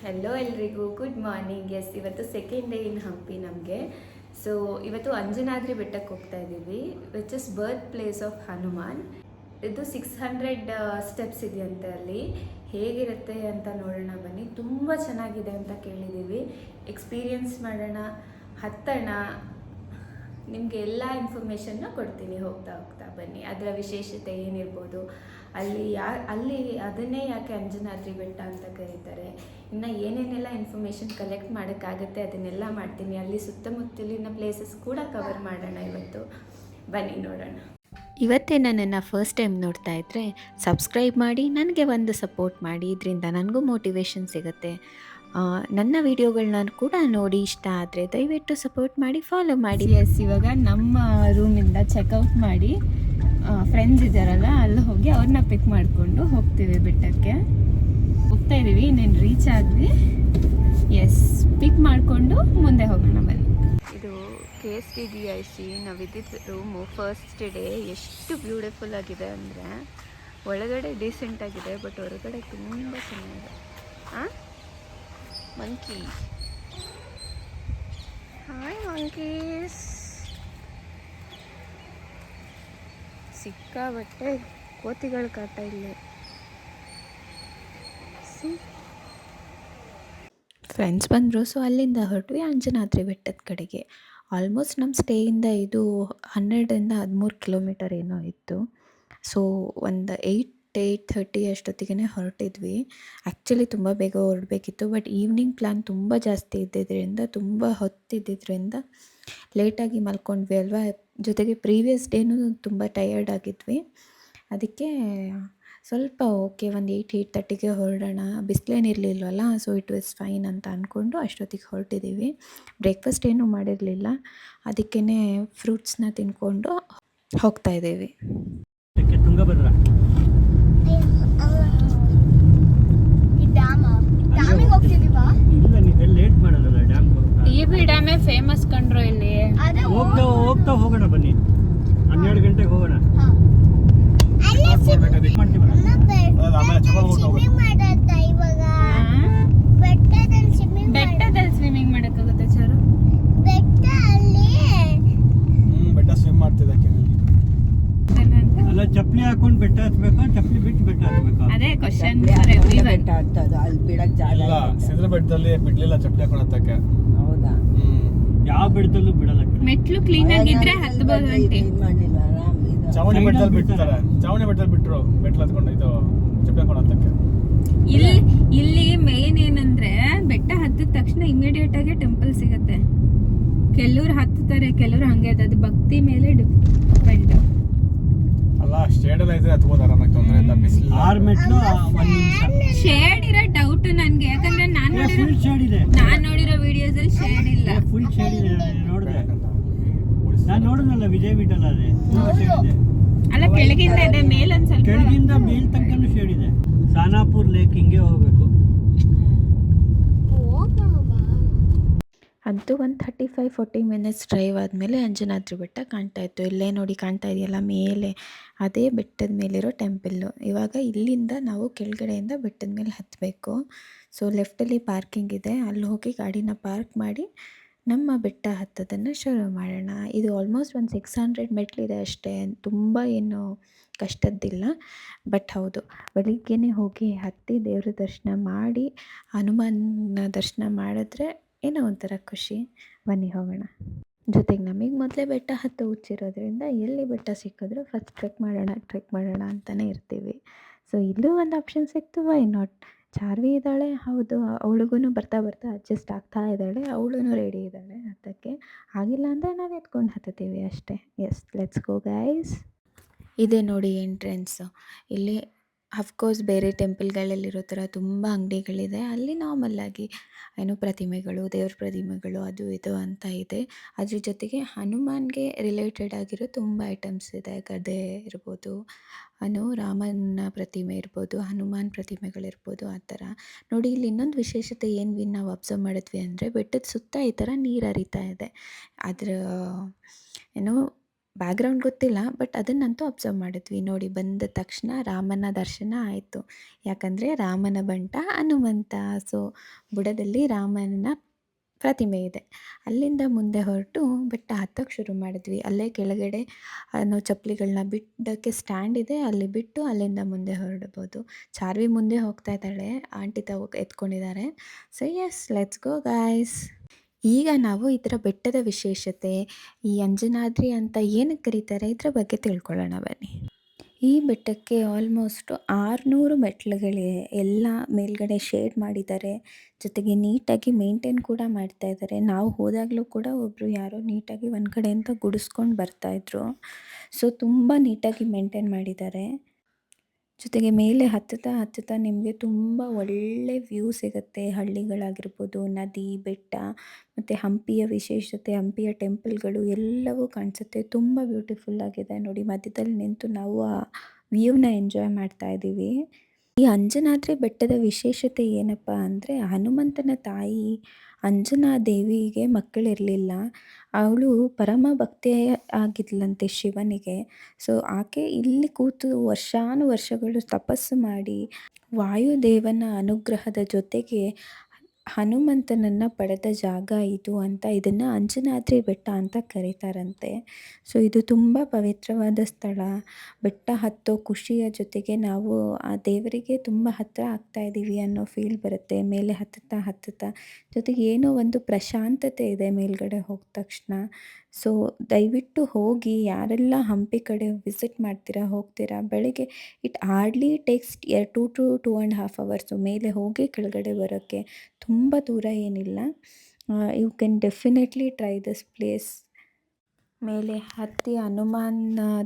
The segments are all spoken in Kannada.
ಹೆಲೋ ಎಲ್ರಿಗೂ ಗುಡ್ ಮಾರ್ನಿಂಗ್. ಎಸ್, ಇವತ್ತು ಸೆಕೆಂಡ್ ಡೇ ಇನ್ ಹಂಪಿ ನಮಗೆ. ಸೊ ಇವತ್ತು ಅಂಜನಾದ್ರಿ ಬೆಟ್ಟಕ್ಕೆ ಹೋಗ್ತಾ ಇದ್ದೀವಿ, which is birth place of Hanuman. ಇದು 600 ಸ್ಟೆಪ್ಸ್ ಇದೆಯಂತೆ. ಅಲ್ಲಿ ಹೇಗಿರುತ್ತೆ ಅಂತ ನೋಡೋಣ ಬನ್ನಿ. ತುಂಬ ಚೆನ್ನಾಗಿದೆ ಅಂತ ಕೇಳಿದ್ದೀವಿ. ಎಕ್ಸ್ಪೀರಿಯನ್ಸ್ ಮಾಡೋಣ, ಹತ್ತೋಣ. ನಿಮಗೆ ಎಲ್ಲ ಇನ್ಫಾರ್ಮೇಷನ್ನ ಕೊಡ್ತೀನಿ ಹೋಗ್ತಾ ಹೋಗ್ತಾ. ಬನ್ನಿ, ಅದರ ವಿಶೇಷತೆ ಏನಿರ್ಬೋದು, ಅಲ್ಲಿ ಅದನ್ನೇ ಯಾಕೆ ಅಂಜನಾದ್ರಿ ಬೆಟ್ಟ ಅಂತ ಕರೀತಾರೆ, ಇನ್ನು ಏನೇನೆಲ್ಲ ಇನ್ಫಾರ್ಮೇಷನ್ ಕಲೆಕ್ಟ್ ಮಾಡೋಕ್ಕಾಗುತ್ತೆ ಅದನ್ನೆಲ್ಲ ಮಾಡ್ತೀನಿ. ಅಲ್ಲಿ ಸುತ್ತಮುತ್ತಲಿನ ಪ್ಲೇಸಸ್ ಕೂಡ ಕವರ್ ಮಾಡೋಣ ಇವತ್ತು. ಬನ್ನಿ ನೋಡೋಣ. ಇವತ್ತೇ ನನ್ನನ್ನು ಫಸ್ಟ್ ಟೈಮ್ ನೋಡ್ತಾ ಇದ್ದರೆ ಸಬ್ಸ್ಕ್ರೈಬ್ ಮಾಡಿ, ನನಗೆ ಒಂದು ಸಪೋರ್ಟ್ ಮಾಡಿ. ಇದರಿಂದ ನನಗೂ ಮೋಟಿವೇಶನ್ ಸಿಗುತ್ತೆ. ನನ್ನ ವಿಡಿಯೋಗಳನ್ನ ಕೂಡ ನೋಡಿ ಇಷ್ಟ ಆದರೆ ದಯವಿಟ್ಟು ಸಪೋರ್ಟ್ ಮಾಡಿ, ಫಾಲೋ ಮಾಡಿ. ಎಸ್, ಇವಾಗ ನಮ್ಮ ರೂಮಿಂದ ಚೆಕ್ಔಟ್ ಮಾಡಿ ಫ್ರೆಂಡ್ಸ್ ಇದ್ದಾರಲ್ಲ ಅಲ್ಲಿ ಹೋಗಿ ಅವ್ರನ್ನ ಪಿಕ್ ಮಾಡಿಕೊಂಡು ಹೋಗ್ತೀವಿ ಬೆಟ್ಟಕ್ಕೆ. ಹೋಗ್ತಾ ಇದ್ದೀವಿ, ಇನ್ನೇನು ರೀಚ್ ಆದ್ವಿ. ಎಸ್, ಪಿಕ್ ಮಾಡಿಕೊಂಡು ಮುಂದೆ ಹೋಗೋಣ ಬನ್ನಿ. ಇದು KSTDIC ನಾವಿದ್ದಿದ್ದು ರೂಮು. ಫಸ್ಟ್ ಡೇ ಎಷ್ಟು ಬ್ಯೂಟಿಫುಲ್ ಆಗಿದೆ ಅಂದರೆ, ಒಳಗಡೆ ಡೀಸೆಂಟ್ ಆಗಿದೆ, ಬಟ್ ಹೊರಗಡೆ ತುಂಬ ಚೆನ್ನಾಗಿದೆ. Monkey, hi monkeys. ಸಿಕ್ಕಾಬಟ್ಟೆ ಕೋತಿಗಳ ಕಾಟ ಇಲ್ಲಿ. ಫ್ರೆಂಡ್ಸ್ ಬಂದರು, ಸೊ ಅಲ್ಲಿಂದ ಹೊರಟ್ವಿ ಅಂಜನಾದ್ರಿ ಬೆಟ್ಟದ ಕಡೆಗೆ. ಆಲ್ಮೋಸ್ಟ್ ನಮ್ಮ ಸ್ಟೇಯಿಂದ ಇದು 12ರಿಂದ 13 ಕಿಲೋಮೀಟರ್ ಏನೋ ಇತ್ತು. ಸೊ ಒಂದು 8:30 ಅಷ್ಟೊತ್ತಿಗೆ ಹೊರಟಿದ್ವಿ. ಆ್ಯಕ್ಚುಲಿ ತುಂಬ ಬೇಗ ಹೊರಡಬೇಕಿತ್ತು, ಬಟ್ ಈವ್ನಿಂಗ್ ಪ್ಲ್ಯಾನ್ ತುಂಬ ಜಾಸ್ತಿ ಇದ್ದಿದ್ದರಿಂದ, ತುಂಬ ಹೊತ್ತಿದ್ದರಿಂದ ಲೇಟಾಗಿ ಮಲ್ಕೊಂಡ್ವಿ ಅಲ್ವಾ. ಜೊತೆಗೆ ಪ್ರೀವಿಯಸ್ ಡೇನೂ ತುಂಬ ಟಯರ್ಡ್ ಆಗಿದ್ವಿ. ಅದಕ್ಕೆ ಸ್ವಲ್ಪ ಓಕೆ, ಒಂದು 8:30ಗೆ ಹೊರಡೋಣ, ಬಿಸಿಲೇನಿರಲಿಲ್ವಲ್ಲ, ಸೊ ಇಟ್ ವಾಸ್ ಫೈನ್ ಅಂತ ಅಂದ್ಕೊಂಡು ಅಷ್ಟೊತ್ತಿಗೆ ಹೊರಟಿದ್ದೀವಿ. ಬ್ರೇಕ್ಫಾಸ್ಟ್ ಏನೂ ಮಾಡಿರಲಿಲ್ಲ, ಅದಕ್ಕೇ ಫ್ರೂಟ್ಸ್ನ ತಿನ್ಕೊಂಡು ಹೋಗ್ತಾ ಇದ್ದೀವಿ. ತುಂಗಭದ್ರಾ ಡ್ಯಾಮೇ ಫೇಮಸ್ ಕಂಡ್ರು ಇಲ್ಲಿ. ಹೋಗ್ತಾ ಹೋಗ್ತಾ ಹೋಗೋಣ ಬನ್ನಿ, 12 ಗಂಟೆಗೆ ಹೋಗೋಣ. ಬೆಟ್ಟದಲ್ಲಿ ಸ್ವಿಮ್ಮಿಂಗ್ ಮಾಡಕ್ಕಾಗುತ್ತೆ ಚಾರು? ಬೆಟ್ಟ ಸ್ವಿಮ್ ಮಾಡ್ತಿದ್ದಕ್ಕೆ ಅಲ್ಲ, ಚಪ್ಪಲಿ ಹಾಕೊಂಡು ಬೆಟ್ಟ ಹತ್ಬೇಕಾ, ಚಪ್ಪಲಿ ಬಿಟ್ಟು ಬೆಟ್ಟ ಹತ್ಬೇಕಾ? ಅದೇ ಕ್ವಶನ್. ಬೆಟ್ಟ ಹತ್ತೋದು ಅಲ್ಲಿ ಬಿಡಕ್ ಜಾಗ ಇಲ್ಲ, ಸಿದ್ರ ಬೆಟ್ಟದಲ್ಲಿ ಬಿಡ್ಲಿಲ್ಲ ಚಪ್ಪಲಿ ಹಾಕೊಂಡು ಹತ್ತಕ್ಕೆ. ಹೌದಾ? ಯಾವ ಬೆಟ್ಟದಲ್ಲೂ ಬಿಡಲ್ಲ. ಮೆಟ್ಲು ಕ್ಲೀನ್ ಆಗಿದ್ರೆ ಹತ್ತಬಹುದು ಅಂತೆ. ಮಾಡ್ಲಿಲ್ಲ, ಆರಾಮ್ ಇದು. ಚಾವಣಿ ಬೆಟ್ಟದಲ್ಲಿ ಬಿಡ್ತಾರೆ, ಚಾವಣಿ ಬೆಟ್ಟದಲ್ಲಿ ಬಿಟ್ರು ಬೆಟ್ಟ ಹತ್ಕೊಂಡು ಇದು ಚಪ್ಪಲಿ ಹಾಕೊಂಡು ಹತ್ತಕ್ಕೆ. ಇಲ್ಲಿ ಮೇನ್ ಏನಂದ್ರೆ, ಬೆಟ್ಟ ಹತ್ತಿದ ತಕ್ಷಣ ಇಮಿಡಿಯೇಟ್ ಆಗಿ ಟೆಂಪಲ್ ಸಿಗತ್ತೆ. ಕೆಲವ್ರು ಹತ್ತುತ್ತಾರೆ, ಕೆಲವ್ರು ಹಂಗೆ. ಅದು ಭಕ್ತಿ ಮೇಲೆ ಡಿಪೆಂಡ್ ಅಲ್ಲ, ಸ್ಟೇಡ್ ಎಲ್ಲ ಇದ್ರೆ ಹತ್ಬೋದು ಆರಾಮಾಗಿ, ತೊಂದರೆ ಇಲ್ಲ. ಬಿಸಿಲು 6 ಮೆಟ್ಲು 1 ನಿಮಿಷ. ಶೇಡ್ ಇರೋ ಡೌಟ್ ನನ್ಗೆ, ಯಾಕಂದ್ರೆ ಫುಲ್ ಶೇಡ್ ಇದೆ. ನಾನ್ ನೋಡಿರೋ ವಿಡಿಯೋಸ್ ಅಲ್ಲಿ ಶೇಡ್ ಇಲ್ಲ. ಫುಲ್ ಶೇಡ್ ಇದೆ, ನೋಡಿದೆ. ನಾನು ನೋಡಿದ್ನಲ್ಲ ವಿಜಯ್ ವಿಠಲ್, ಅದೇ ಫುಲ್ ಶೇಡ್ ಇದೆ. ಅಲ್ಲ, ಕೆಳಗಿಂದ ಇದೆ, ಮೇಲೊಂದ್ ಸ್ವಲ್ಪ. ಕೆಳಗಿಂದ ಮೇಲ್ ತನಕನೂ ಶೇಡ್ ಇದೆ. ಸಾನಾಪುರ್ ಲೇಕ್ ಹಿಂಗೆ ಹೋಗ್ಬೇಕು. ಅಂತೂ ಒಂದು 35-40 ಮಿನಿಟ್ಸ್ ಡ್ರೈವ್ ಆದಮೇಲೆ ಅಂಜನಾದ್ರಿ ಬೆಟ್ಟ ಕಾಣ್ತಾ ಇತ್ತು. ಇಲ್ಲೇ ನೋಡಿ, ಕಾಣ್ತಾ ಇದೆಯಲ್ಲ ಮೇಲೆ, ಅದೇ ಬೆಟ್ಟದ ಮೇಲಿರೋ ಟೆಂಪಲ್ಲು. ಇವಾಗ ಇಲ್ಲಿಂದ ನಾವು ಕೆಳಗಡೆಯಿಂದ ಬೆಟ್ಟದ ಮೇಲೆ ಹತ್ತಬೇಕು. ಸೊ ಲೆಫ್ಟಲ್ಲಿ ಪಾರ್ಕಿಂಗ್ ಇದೆ, ಅಲ್ಲಿ ಹೋಗಿ ಗಾಡಿನ ಪಾರ್ಕ್ ಮಾಡಿ ನಮ್ಮ ಬೆಟ್ಟ ಹತ್ತೋದನ್ನು ಶುರು ಮಾಡೋಣ. ಇದು ಆಲ್ಮೋಸ್ಟ್ ಒಂದು 600 ಮೆಟ್ಲಿದೆ ಅಷ್ಟೇ, ತುಂಬ ಏನು ಕಷ್ಟದ್ದಿಲ್ಲ. ಬಟ್ ಹೌದು, ಬೆಳಿಗ್ಗೆನೇ ಹೋಗಿ ಹತ್ತಿ ದೇವ್ರ ದರ್ಶನ ಮಾಡಿ ಹನುಮಾನ ದರ್ಶನ ಮಾಡಿದ್ರೆ ಏನೋ ಒಂಥರ ಖುಷಿ. ಬನ್ನಿ ಹೋಗೋಣ. ಜೊತೆಗೆ ನಮಗೆ ಮೊದಲೇ ಬೆಟ್ಟ ಹತ್ತು ಹುಚ್ಚಿರೋದ್ರಿಂದ ಎಲ್ಲಿ ಬೆಟ್ಟ ಸಿಕ್ಕಿದ್ರು ಫಸ್ಟ್ ಟ್ರೆಕ್ ಮಾಡೋಣ ಅಂತಲೇ ಇರ್ತೀವಿ. ಸೊ ಇಲ್ಲೂ ಒಂದು ಆಪ್ಷನ್ ಸಿಕ್ತು, ವೈ ನಾಟ್. ಚಾರ್ವಿ ಇದ್ದಾಳೆ, ಹೌದು, ಅವಳಿಗೂ ಬರ್ತಾ ಅಡ್ಜಸ್ಟ್ ಆಗ್ತಾ ಇದ್ದಾಳೆ, ಅವಳು ರೆಡಿ ಇದ್ದಾಳೆ ಹತ್ತಕ್ಕೆ. ಆಗಿಲ್ಲ ಅಂದರೆ ನಾವು ಎತ್ಕೊಂಡು ಹತ್ತೀವಿ ಅಷ್ಟೇ. Yes, let's go guys. ಇದೆ ನೋಡಿ ಎಂಟ್ರೆನ್ಸು. ಇಲ್ಲಿ ಅಫ್ಕೋರ್ಸ್ ಬೇರೆ ಟೆಂಪಲ್ಗಳಲ್ಲಿರೋ ಥರ ತುಂಬ ಅಂಗಡಿಗಳಿದೆ. ಅಲ್ಲಿ ನಾರ್ಮಲ್ಲಾಗಿ ಏನೋ ಪ್ರತಿಮೆಗಳು, ದೇವ್ರ ಪ್ರತಿಮೆಗಳು, ಅದು ಇದು ಅಂತ ಇದೆ. ಅದ್ರ ಜೊತೆಗೆ ಹನುಮಾನ್ಗೆ ರಿಲೇಟೆಡ್ ಆಗಿರೋ ತುಂಬ ಐಟಮ್ಸ್ ಇದೆ. ಗದೆ ಇರ್ಬೋದು, ರಾಮನ ಪ್ರತಿಮೆ ಇರ್ಬೋದು, ಹನುಮಾನ್ ಪ್ರತಿಮೆಗಳಿರ್ಬೋದು, ಆ ಥರ. ನೋಡಿ, ಇಲ್ಲಿ ಇನ್ನೊಂದು ವಿಶೇಷತೆ ಏನು ನಾವು ಅಬ್ಸರ್ವ್ ಮಾಡಿದ್ವಿ ಅಂದರೆ, ಬೆಟ್ಟದ ಸುತ್ತ ಈ ಥರ ನೀರು ಹರಿತಾ ಇದೆ. ಅದರ ಏನೋ ಬ್ಯಾಕ್‌ಗ್ರೌಂಡ್ ಗೊತ್ತಿಲ್ಲ. ಬಟ್ ಅದನ್ನಂತೂ ಅಬ್ಸರ್ವ್ ಮಾಡಿದ್ವಿ. ನೋಡಿ ಬಂದ ತಕ್ಷಣ ರಾಮನ ದರ್ಶನ ಆಯಿತು. ಯಾಕಂದರೆ ರಾಮನ ಬಂಟ ಹನುಮಂತ. ಸೊ ಬುಡದಲ್ಲಿ ರಾಮನ ಪ್ರತಿಮೆ ಇದೆ. ಅಲ್ಲಿಂದ ಮುಂದೆ ಹೊರಟು ಬೆಟ್ಟ ಹತ್ತಕ್ಕೆ ಶುರು ಮಾಡಿದ್ವಿ. ಅಲ್ಲೇ ಕೆಳಗಡೆ ನಾವು ಚಪ್ಪಲಿಗಳನ್ನ ಬಿಡೋಕ್ಕೆ ಸ್ಟ್ಯಾಂಡ್ ಇದೆ. ಅಲ್ಲಿ ಬಿಟ್ಟು ಅಲ್ಲಿಂದ ಮುಂದೆ ಹೊರಡ್ಬೋದು. ಚಾರ್ವಿ ಮುಂದೆ ಹೋಗ್ತಾ ಇದ್ದಾಳೆ. ಆಂಟಿ ಎತ್ಕೊಂಡಿದ್ದಾರೆ. So yes, let's go guys. ಈಗ ನಾವು ಇದರ ಬೆಟ್ಟದ ವಿಶೇಷತೆ, ಈ ಅಂಜನಾದ್ರಿ ಅಂತ ಏನಕ್ಕೆ ಕರೀತಾರೆ, ಇದರ ಬಗ್ಗೆ ತಿಳ್ಕೊಳ್ಳೋಣ ಬನ್ನಿ. ಈ ಬೆಟ್ಟಕ್ಕೆ ಆಲ್ಮೋಸ್ಟು 600 ಮೆಟ್ಟಿಲುಗಳಿವೆ. ಎಲ್ಲ ಮೇಲ್ಗಡೆ ಶೇಡ್ ಮಾಡಿದ್ದಾರೆ. ಜೊತೆಗೆ ನೀಟಾಗಿ ಮೇಂಟೈನ್ ಕೂಡ ಮಾಡ್ತಾ ಇದ್ದಾರೆ. ನಾವು ಹೋದಾಗಲೂ ಕೂಡ ಒಬ್ಬರು ಯಾರೋ ನೀಟಾಗಿ ಒಂದು ಕಡೆಯಿಂದ ಗುಡಿಸ್ಕೊಂಡು ಬರ್ತಾಯಿದ್ರು. ಸೊ ತುಂಬ ನೀಟಾಗಿ ಮೇಂಟೈನ್ ಮಾಡಿದ್ದಾರೆ. ಜೊತೆಗೆ ಮೇಲೆ ಹತ್ತುತ್ತಾ ನಿಮಗೆ ತುಂಬ ಒಳ್ಳೆ ವ್ಯೂ ಸಿಗುತ್ತೆ. ಹಳ್ಳಿಗಳಾಗಿರ್ಬೋದು, ನದಿ, ಬೆಟ್ಟ ಮತ್ತು ಹಂಪಿಯ ವಿಶೇಷತೆ, ಹಂಪಿಯ ಟೆಂಪಲ್ಗಳು ಎಲ್ಲವೂ ಕಾಣಿಸುತ್ತೆ. ತುಂಬ ಬ್ಯೂಟಿಫುಲ್ ಆಗಿದೆ ನೋಡಿ. ಮಧ್ಯದಲ್ಲಿ ನಿಂತು ನಾವು ಆ ವ್ಯೂನ ಎಂಜಾಯ್ ಮಾಡ್ತಾ ಇದ್ದೀವಿ. ಈ ಅಂಜನಾದ್ರಿ ಬೆಟ್ಟದ ವಿಶೇಷತೆ ಏನಪ್ಪ ಅಂದರೆ, ಹನುಮಂತನ ತಾಯಿ ಅಂಜನಾದೇವಿಗೆ ಮಕ್ಕಳಿರಲಿಲ್ಲ. ಅವಳು ಪರಮ ಭಕ್ತೆ ಆಗಿದ್ಲಂತೆ ಶಿವನಿಗೆ. ಸೊ ಆಕೆ ಇಲ್ಲಿ ಕೂತು ವರ್ಷಾನುವರ್ಷಗಳು ತಪಸ್ಸು ಮಾಡಿ ವಾಯುದೇವನ ಅನುಗ್ರಹದ ಜೊತೆಗೆ ಹನುಮಂತನನ್ನು ಪಡೆದ ಜಾಗ ಇದು ಅಂತ ಇದನ್ನು ಅಂಜನಾದ್ರಿ ಬೆಟ್ಟ ಅಂತ ಕರೀತಾರಂತೆ. ಸೊ ಇದು ತುಂಬ ಪವಿತ್ರವಾದ ಸ್ಥಳ. ಬೆಟ್ಟ ಹತ್ತೋ ಖುಷಿಯ ಜೊತೆಗೆ ನಾವು ಆ ದೇವರಿಗೆ ತುಂಬ ಹತ್ತಿರ ಆಗ್ತಾ ಇದ್ದೀವಿ ಅನ್ನೋ ಫೀಲ್ ಬರುತ್ತೆ. ಮೇಲೆ ಹತ್ತುತ್ತಾ ಜೊತೆಗೆ ಏನೋ ಒಂದು ಪ್ರಶಾಂತತೆ ಇದೆ ಮೇಲ್ಗಡೆ ಹೋದ ತಕ್ಷಣ. ಸೊ ದಯವಿಟ್ಟು ಹೋಗಿ, ಯಾರೆಲ್ಲ ಹಂಪಿ ಕಡೆ ವಿಸಿಟ್ ಮಾಡ್ತೀರಾ, ಹೋಗ್ತೀರಾ, ಬೆಳಗ್ಗೆ it hardly takes 2 to 2.5 hours ಮೇಲೆ ಹೋಗಿ ಕೆಳಗಡೆ ಬರೋಕ್ಕೆ. ತುಂಬ ದೂರ ಏನಿಲ್ಲ. You can definitely try this place. ಮೇಲೆ ಹತ್ತಿ ಹನುಮಾನ್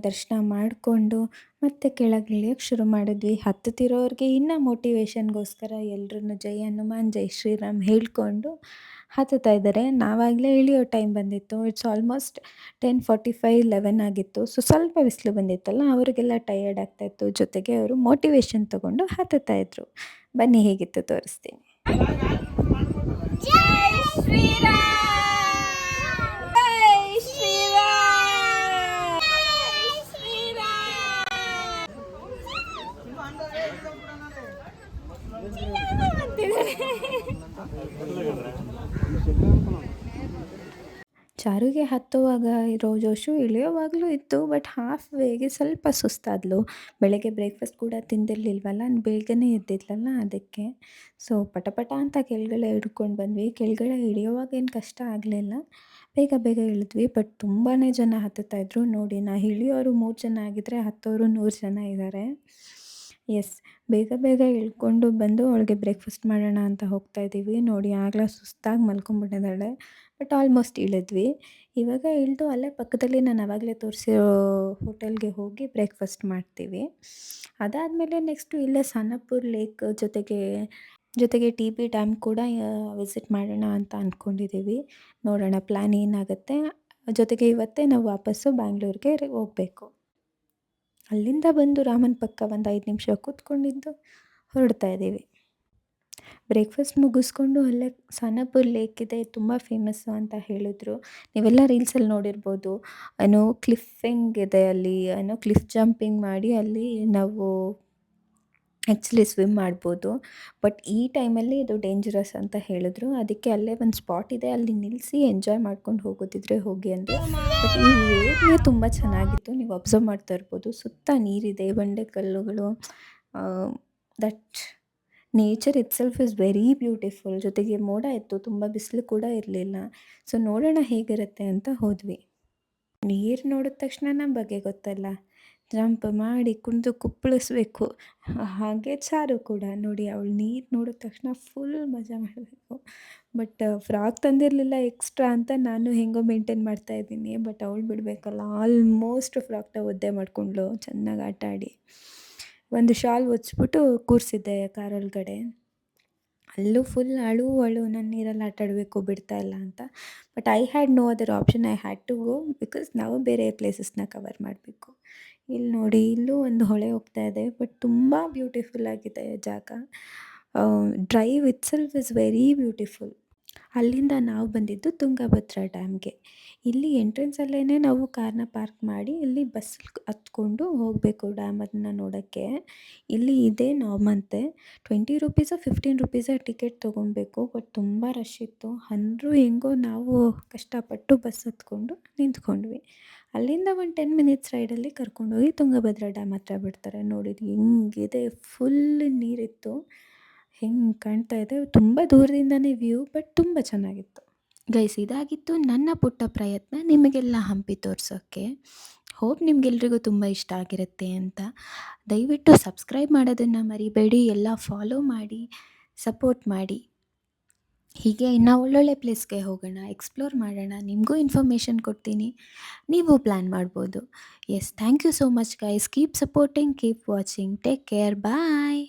ದರ್ಶನ ಮಾಡಿಕೊಂಡು ಮತ್ತೆ ಕೆಳಗೆ ಇಳಿಯೋಕ್ಕೆ ಶುರು ಮಾಡಿದ್ವಿ. ಹತ್ತುತ್ತಿರೋರಿಗೆ ಇನ್ನೂ ಮೋಟಿವೇಶನ್ಗೋಸ್ಕರ ಎಲ್ರೂ ಜೈ ಹನುಮಾನ್ ಜೈ ಶ್ರೀರಾಮ್ ಹೇಳ್ಕೊಂಡು ಹತ್ತುತ್ತಾ ಇದ್ದಾರೆ. ನಾವಾಗಲೇ ಇಳಿಯೋ ಟೈಮ್ ಬಂದಿತ್ತು. ಇಟ್ಸ್ ಆಲ್ಮೋಸ್ಟ್ 10:45, 11 ಆಗಿತ್ತು. ಸೊ ಸ್ವಲ್ಪ ಬಿಸಿಲು ಬಂದಿತ್ತಲ್ಲ, ಅವರಿಗೆಲ್ಲ ಟಯರ್ಡ್ ಆಗ್ತಾಯಿತ್ತು. ಜೊತೆಗೆ ಅವರು ಮೋಟಿವೇಶನ್ ತೊಗೊಂಡು ಹತ್ತುತ್ತಾ ಇದ್ರು. ಬನ್ನಿ ಹೇಗಿತ್ತು ತೋರಿಸ್ತೀನಿ. ಚಾರುಗೆ ಹತ್ತುವಾಗ ಇರೋ ಜೋಶು ಇಳಿಯೋವಾಗಲೂ ಇತ್ತು. ಬಟ್ ಹಾಫ್ ವೇಗೆ ಸ್ವಲ್ಪ ಸುಸ್ತಾದ್ಲು. ಬೆಳಗ್ಗೆ ಬ್ರೇಕ್ಫಾಸ್ಟ್ ಕೂಡ ತಿಂದಿರಲಿಲ್ವಲ್ಲ, ಬೇಗನೆ ಎದ್ದಿದ್ಲಲ್ಲ ಅದಕ್ಕೆ. ಸೊ ಪಟ ಅಂತ ಕೆಳಗಡೆ ಹಿಡ್ಕೊಂಡು ಬಂದ್ವಿ. ಕೆಳಗಡೆ ಇಳಿಯೋವಾಗ ಏನು ಕಷ್ಟ ಆಗಲಿಲ್ಲ, ಬೇಗ ಇಳಿದ್ವಿ. ಬಟ್ ತುಂಬಾ ಜನ ಹತ್ತುತ್ತಾಯಿದ್ರು ನೋಡಿ. ಇಳಿಯೋರು 3 ಜನ ಆಗಿದ್ದರೆ ಹತ್ತೋರು 100 ಜನ ಇದ್ದಾರೆ. ಎಸ್, ಬೇಗ ಇಳ್ಕೊಂಡು ಬಂದು ಅವಳಿಗೆ ಬ್ರೇಕ್ಫಾಸ್ಟ್ ಮಾಡೋಣ ಅಂತ ಹೋಗ್ತಾಯಿದ್ದೀವಿ. ನೋಡಿ ಆಗಲೇ ಸುಸ್ತಾಗಿ ಮಲ್ಕೊಂಡ್ಬಿಟ್ಟಿದ್ದಾಳೆ. But almost ಇಳಿದ್ವಿ. ಇವಾಗ ಇಳಿದು ಅಲ್ಲೇ ಪಕ್ಕದಲ್ಲಿ ನಾನು ಆವಾಗಲೇ ತೋರಿಸಿರೋ ಹೋಟೆಲ್ಗೆ ಹೋಗಿ ಬ್ರೇಕ್ಫಾಸ್ಟ್ ಮಾಡ್ತೀವಿ. ಅದಾದಮೇಲೆ ನೆಕ್ಸ್ಟು ಇಲ್ಲೇ ಸಾನಪುರ್ ಲೇಕ್ ಜೊತೆಗೆ ಟಿ ಬಿ ಡ್ಯಾಮ್ ಕೂಡ ವಿಸಿಟ್ ಮಾಡೋಣ ಅಂತ ಅಂದ್ಕೊಂಡಿದ್ದೀವಿ. ನೋಡೋಣ ಪ್ಲ್ಯಾನ್ ಏನಾಗುತ್ತೆ. ಜೊತೆಗೆ ಇವತ್ತೇ ನಾವು ವಾಪಸ್ಸು ಬ್ಯಾಂಗ್ಳೂರಿಗೆ ಹೋಗಬೇಕು. ಅಲ್ಲಿಂದ ಬಂದು ರಾಮನ ಪಕ್ಕ ಒಂದು 5 ನಿಮಿಷ ಕೂತ್ಕೊಂಡಿದ್ದು ಹೊರಡ್ತಾ ಇದ್ದೀವಿ. ಬ್ರೇಕ್ಫಾಸ್ಟ್ ಮುಗಿಸ್ಕೊಂಡು ಅಲ್ಲೇ ಸಾನಪುರ್ ಲೇಕ್ ಇದೆ, ತುಂಬ ಫೇಮಸ್ಸು ಅಂತ ಹೇಳಿದ್ರು. ನೀವೆಲ್ಲ ರೀಲ್ಸಲ್ಲಿ ನೋಡಿರ್ಬೋದು. ಕ್ಲಿಫಿಂಗ್ ಇದೆ ಅಲ್ಲಿ, ಕ್ಲಿಫ್ ಜಂಪಿಂಗ್ ಮಾಡಿ ಅಲ್ಲಿ ನಾವು ಆ್ಯಕ್ಚುಲಿ ಸ್ವಿಮ್ ಮಾಡ್ಬೋದು. ಬಟ್ ಈ ಟೈಮಲ್ಲಿ ಇದು ಡೇಂಜರಸ್ ಅಂತ ಹೇಳಿದ್ರು. ಅದಕ್ಕೆ ಅಲ್ಲೇ ಒಂದು ಸ್ಪಾಟ್ ಇದೆ, ಅಲ್ಲಿ ನಿಲ್ಲಿಸಿ ಎಂಜಾಯ್ ಮಾಡ್ಕೊಂಡು ಹೋಗೋದಿದ್ರೆ ಹೋಗಿ ಅಂದರು. ಬಟ್ ಈ ಏರಿಯಾ ತುಂಬ ಚೆನ್ನಾಗಿತ್ತು. ನೀವು ಅಬ್ಸರ್ವ್ ಮಾಡ್ತಾ ಇರ್ಬೋದು, ಸುತ್ತ ನೀರಿದೆ, ಬಂಡೆಕಲ್ಲುಗಳು. That nature itself is very beautiful. ಜೊತೆಗೆ ಮೋಡ ಇತ್ತು, ತುಂಬ ಬಿಸಿಲು ಕೂಡ ಇರಲಿಲ್ಲ. ಸೊ ನೋಡೋಣ ಹೇಗಿರುತ್ತೆ ಅಂತ ಹೋದ್ವಿ. ನೀರು ನೋಡಿದ ತಕ್ಷಣ ನಮ್ಮ ಬಗ್ಗೆ ಗೊತ್ತಲ್ಲ, ಜಂಪ್ ಮಾಡಿ ಕುಣಿದು ಕುಪ್ಪಳಿಸ್ಬೇಕು. ಹಾಗೆ ಚಾರು ಕೂಡ ನೋಡಿ, ಅವಳು ನೀರು ನೋಡಿದ ತಕ್ಷಣ ಫುಲ್ ಮಜಾ ಮಾಡಬೇಕು. ಬಟ್ ಫ್ರಾಕ್ ತಂದಿರಲಿಲ್ಲ ಎಕ್ಸ್ಟ್ರಾ ಅಂತ ನಾನು ಹೆಂಗೋ ಮೇಂಟೈನ್ ಮಾಡ್ತಾಯಿದ್ದೀನಿ. ಬಟ್ ಅವಳು ಬಿಡಬೇಕಲ್ಲ, ಆಲ್ಮೋಸ್ಟ್ ಫ್ರಾಕ್ನ ಒದ್ದೆ ಮಾಡಿಕೊಂಡ್ಳು ಚೆನ್ನಾಗಿ ಆಟ ಆಡಿ. ಒಂದು ಶಾಲ್ ಹೊಚ್ಬಿಟ್ಟು ಕೂರಿಸಿದ್ದೆ ಕಾರೊಳಗಡೆ. ಅಲ್ಲೂ ಫುಲ್ ಅಳು ನಾನು ನೀರಲ್ಲಿ ಆಟ ಆಡಬೇಕು ಬಿಡ್ತಾ ಇಲ್ಲ ಅಂತ. But I had no other option, I had to go, because ನಾವು ಬೇರೆ ಪ್ಲೇಸಸ್ನ ಕವರ್ ಮಾಡಬೇಕು. ಇಲ್ಲಿ ನೋಡಿ, ಇಲ್ಲೂ ಒಂದು ಹೊಳೆ ಹೋಗ್ತಾ ಇದೆ. ಬಟ್ ತುಂಬ ಬ್ಯೂಟಿಫುಲ್ ಆಗಿದೆ ಜಾಗ. Drive itself is very beautiful. ಅಲ್ಲಿಂದ ನಾವು ಬಂದಿದ್ದು ತುಂಗಭದ್ರಾ ಡ್ಯಾಮ್ಗೆ. ಇಲ್ಲಿ ಎಂಟ್ರೆನ್ಸಲ್ಲೇ ನಾವು ಕಾರ್ನ ಪಾರ್ಕ್ ಮಾಡಿ ಇಲ್ಲಿ ಬಸ್ ಹತ್ಕೊಂಡು ಹೋಗಬೇಕು ಡ್ಯಾಮನ್ನು ನೋಡೋಕ್ಕೆ. ಇಲ್ಲಿ ಇದೇ ನಾರ್ಮಂತೆ 20 ರುಪೀಸೋ 15 ರುಪೀಸೋ ಟಿಕೆಟ್ ತೊಗೊಬೇಕು. ಬಟ್ ತುಂಬ ರಶ್ ಇತ್ತು. ಅಂದರೂ ಹೆಂಗೋ ನಾವು ಕಷ್ಟಪಟ್ಟು ಬಸ್ ಹತ್ಕೊಂಡು ನಿಂತ್ಕೊಂಡ್ವಿ. ಅಲ್ಲಿಂದ ಒಂದು 10 ಮಿನಿಟ್ಸ್ ರೈಡಲ್ಲಿ ಕರ್ಕೊಂಡೋಗಿ ತುಂಗಭದ್ರಾ ಡ್ಯಾಮ್ ಹತ್ರ ಬಿಡ್ತಾರೆ. ನೋಡಿ ಹೆಂಗಿದೆ, ಫುಲ್ ನೀರಿತ್ತು. ಹೆಂಗೆ ಕಾಣ್ತಾ ಇದೆ, ತುಂಬ ದೂರದಿಂದನೇ ವ್ಯೂ, ಬಟ್ ತುಂಬ ಚೆನ್ನಾಗಿತ್ತು. ಗೈಸ್, ಇದಾಗಿತ್ತು ನನ್ನ ಪುಟ್ಟ ಪ್ರಯತ್ನ ನಿಮಗೆಲ್ಲ ಹಂಪಿ ತೋರಿಸೋಕ್ಕೆ. ಹೋಪ್ ನಿಮಗೆಲ್ರಿಗೂ ತುಂಬ ಇಷ್ಟ ಆಗಿರುತ್ತೆ ಅಂತ. ದಯವಿಟ್ಟು ಸಬ್ಸ್ಕ್ರೈಬ್ ಮಾಡೋದನ್ನು ಮರಿಬೇಡಿ, ಎಲ್ಲ ಫಾಲೋ ಮಾಡಿ, ಸಪೋರ್ಟ್ ಮಾಡಿ. ಹೀಗೆ ಇನ್ನೂ ಒಳ್ಳೊಳ್ಳೆ ಪ್ಲೇಸ್ಗೆ ಹೋಗೋಣ, ಎಕ್ಸ್ಪ್ಲೋರ್ ಮಾಡೋಣ. ನಿಮಗೂ ಇನ್ಫಾರ್ಮೇಷನ್ ಕೊಡ್ತೀನಿ, ನೀವು ಪ್ಲ್ಯಾನ್ ಮಾಡ್ಬೋದು. Yes, thank you so much guys. Keep supporting, keep watching, take care, bye.